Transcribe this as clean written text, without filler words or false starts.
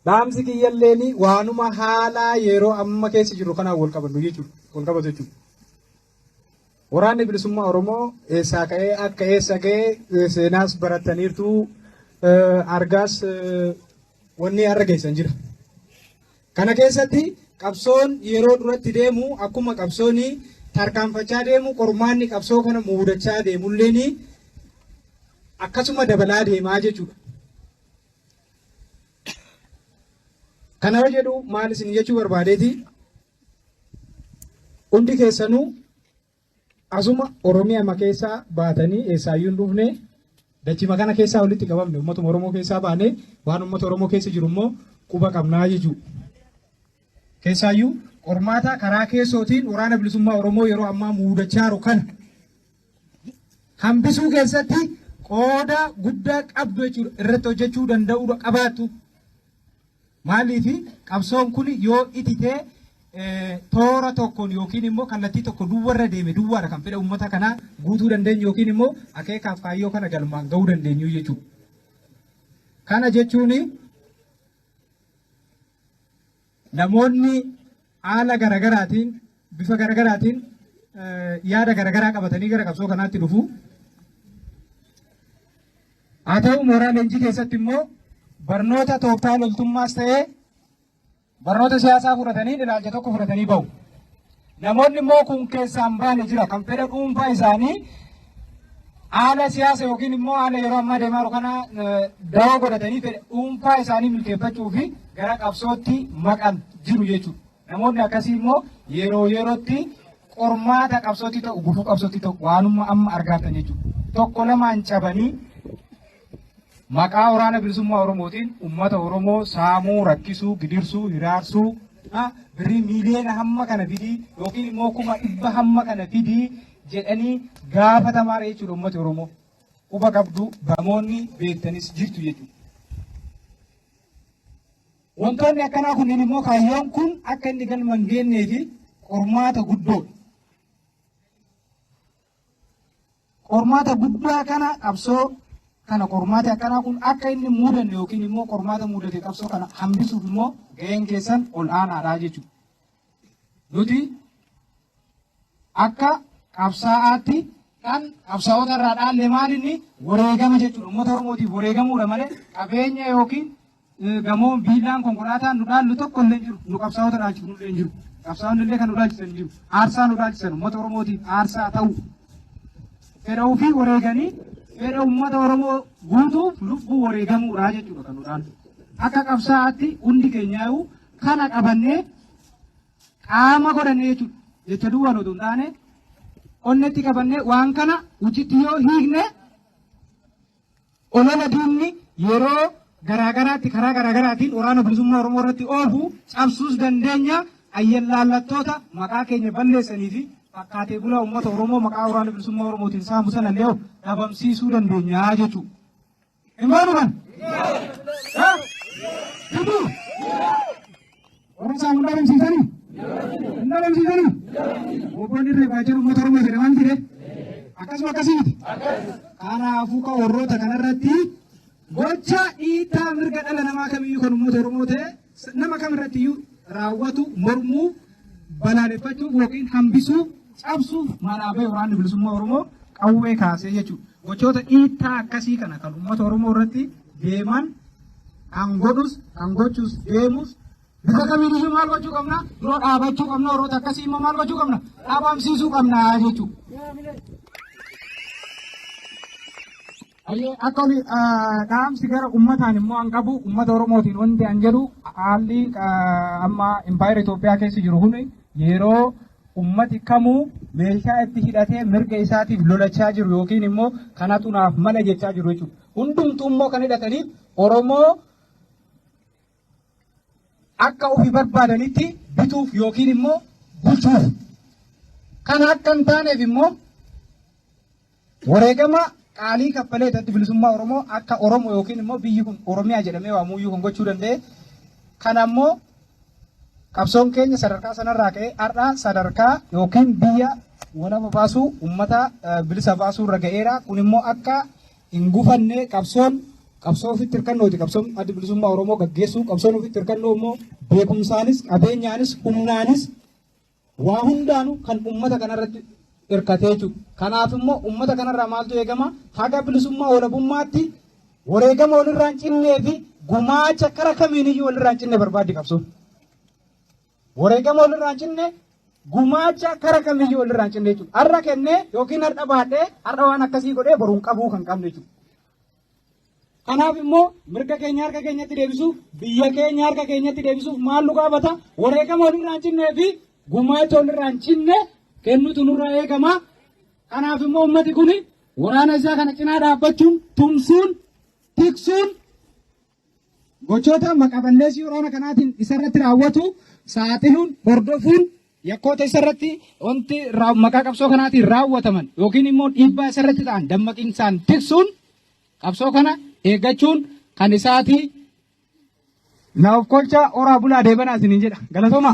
Dhaamsi kiyyalleeni waanuma haalaa yeroo amma keessa jiru kanaan wal qabatu jechuudha. Waraanni bilisummaa Oromoo eessaa ka'ee akka eessa ga'ee seenaas barataniirtu argaas wanni har'a geessan jira. Kana keessatti qabsoon yeroo duratti deemu akkuma qabsoonni tarkaanfachaa deemu qormaanni qabsoo kana muudachaa deemulleeni akkasuma dabalaa deemaa jechuudha. Kana yoo jedhu maal isin jechuu barbaadeeti? Hundi keessanuu asuma Oromiyaa keessaa baatanii eessaayyuu hin dhufne dachima kana keessaa walitti qabamne uummatuma Oromoo keessaa baanee waan uummata Oromoo keessa jiru immoo quba qabnaa jechuudha. Keessaayyuu qormaata karaa keessootiin waraana bilisummaa Oromoo yeroo ammaa muudachaa jiru kana hambisuu keessatti qooda guddaa qabdu jechuudha. Irratti hojjechuu danda'uu qabaattu. Maaliif qabsoon kun yoo ititee toora tokkoon yookiin immoo kallattii tokko duwwarra deeme duwwaadha kan fedha uummata kanaa guutuu dandeenyu yookiin immoo akeekaaf kaayyoo kana galmaan gahuu dandeenyu jechuudha. Kana jechuun namoonni haala garagaraatiin bifa garagaraatiin yaada garagaraa qabatanii gara qabsoo kanaatti dhufu. Haa ta'u mooraa leenjii keessatti immoo barnoota tooftaa loltummaas ta'ee barnoota siyaasaa fudhatanii ilaalcha tokko fudhatanii bahu. Namoonni immoo kun keessaan baane jira kan fedha dhuunfaa isaanii haala siyaasa yookiin immoo haala yeroo ammaa deemaa jiru kana dawoo godhatanii fedha dhuunfaa isaanii milkeeffachuu fi gara qabsootti maqan jiru jechuudha. Namoonni akkasii immoo yeroo yerootti qormaata qabsootti ta'u gufuu qabsootti ta'u waanuma amma argatan jechuudha. Tokko lamaan cabanii maqaa waraana bilisummaa Oromootiin uummata Oromoo saamuu, rakkisuu, gidirsuu, hiraarsuu, birrii miiliyoona hamma kana fidii yookiin immoo 100,000 hamma kana fidii jedhanii gaafatamaa jechuudha uummata Oromoo. Quba qabdu bamoonni beektanis jirtu jechuudha. Wantoonni akkanaa kunneen immoo kaayyoon kun akka inni galma hin geennee fi qormaata guddoodha. Qormaata guddaa kana qabsoo kana qormaata akkanaa kun akka inni muudanne yookiin immoo qormaata muudate qabsoo kana hambisuuf immoo gaheen keessan ol aanaadha jechuudha. Nuti akka qabsaa'aatti kan qabsaa'ota irraa dhaalle maal inni wareegama jechuudha. Uummata Oromootiif wareegamuudha malee qabeenya yookiin gamoo biilaan konkolaataan nu dhaallu tokko illee jiru. Nu qabsaa'ota dhaalchisu nu illee jiru. Qabsaa'onni illee kan nu dhaalchisan jiru. Aarsaa nu dhaalchisan uummata Oromootiif aarsaa ta'u. Fedha ofii wareeganii fedha uummata Oromoo guutuuf lubbuu wareegamuudha jechuudha kan nudhaan. Akka qabsaa'aatti hundi keenyaa'uu kana qabannee qaama godhannee jechuudha. Jecha duwwaan otoo hin taane onnetti qabannee waan kana hojiitti yoo hiikne olola diinni yeroo garaagaraatti karaa garaagaraatiin waraana bilisummaa Oromoo irratti oofu cabsuus dandeenya. Ayyallaallattoota maqaa keenya balleessanii fi fakkaatee bulaa uummata Oromoo maqaa waraana bilisummaa Oromootiin saamu sana illee dhabamsiisuu dandeenya jechuudha. Imaanu kan? Oromsaan hunda dhabamsiisanii? Hunda dhabamsiisanii? Obboonni reebaa jiru uummata Oromoo jedhe waan jedhe? Akkasuma akkasiiti. Kanaafuu kan warroota kanarratti gocha dhiittaa mirga dhala namaa kamiyyuu kan uummata Oromoo ta'e nama kamirrattiyyuu raawwatu mormuu balaaleffachuuf yookiin hambisuuf cabsuuf manaafee waraanni bilisummaa Oromoo qawwee kaasee jechuudha. Gochoota dhiittaa akkasii kana kan uummata Oromoo irratti deeman kan godhus kan gochuus deemus bifa kamiiyyuu maal gochuu qabna? Duroo dhaabachuu qabna. Warroota akkasii immoo maal gochuu qabna? Dhaabamsiisuu qabna jechuudha. Akka dhaamsi gara uummataan immoo an qabu uummata Oromootiin wanti an jedhu haalli amma impaayera Itoophiyaa keessa jiru kun yeroo ummati kamuu meeshaa itti hidhatee mirga isaatiif lolachaa jiru yookiin immoo kanatu naaf mala jechaa jiru jechuudha. Hundumtuu immoo kan hidhataniif Oromoo akka ofii barbaadanitti bituuf yookiin immoo bulchuuf. Kan akka hin taaneef immoo wareegama qaalii kaffalee itti bilisummaa Oromoo akka Oromoo yookiin immoo biyyi kun Oromiyaa jedhamee waamuyyuu kan gochuu danda'e. Kana immoo qabsoon keenya sadarkaa sanarraa ka'ee har'a sadarkaa yookiin biyya walaba baasuu uummata bilisa baasuu irra ga'eera. Kun immoo akka hin gufanne qabsoon qabsoo ofitti hirkannooti. Qabsoon adda bilisummaa Oromoo gaggeessuu qabsoon ofitti hirkannoo immoo beekumsaanis qabeenyaanis humnaanis waa hundaanu kan uummata kanarratti hirkatee jiru. Kanaaf immoo uummata kanarraa maaltu eegama? Haga bilisummaa walabummaatti wareegama walirraa hin cinnee fi gumaacha kara kamiiniyyuu walirraa hin cinne barbaaddi qabsoon. Wareegama walirraa hin cinne gumaacha kara kamiyyuu walirraa hin cinne jechuudha. Har'a kennee yookiin har'a baadhee har'a waan akkasii godhee boruun qabuu kan qabne jechuudha. Kanaaf immoo mirga keenya harka keenyatti deebisuuf biyya keenya harka keenyatti deebisuuf maal nu gaafata? Wareegama walirraa hin cinnee fi gumaacha walirraa hin cinne kennutu nurraa eegama. Kanaaf immoo uummati kun waraana isaa kana cinaa dhaabbachuun tumsuun tiksuun gochoota maqaballeessii waraana kanaatiin isarratti raawwatu saaxiluun hordofuun yakkoota isarratti wanti maqaa qabsoo kanaatiin raawwataman yookiin immoo dhiibbaa isarratti ta'an dammaqiinsaan tiksuun qabsoo kana eeggachuun kan isaati. Naaf kolcha oraa bulaa deebanaa isiniin jedha. Galatooma.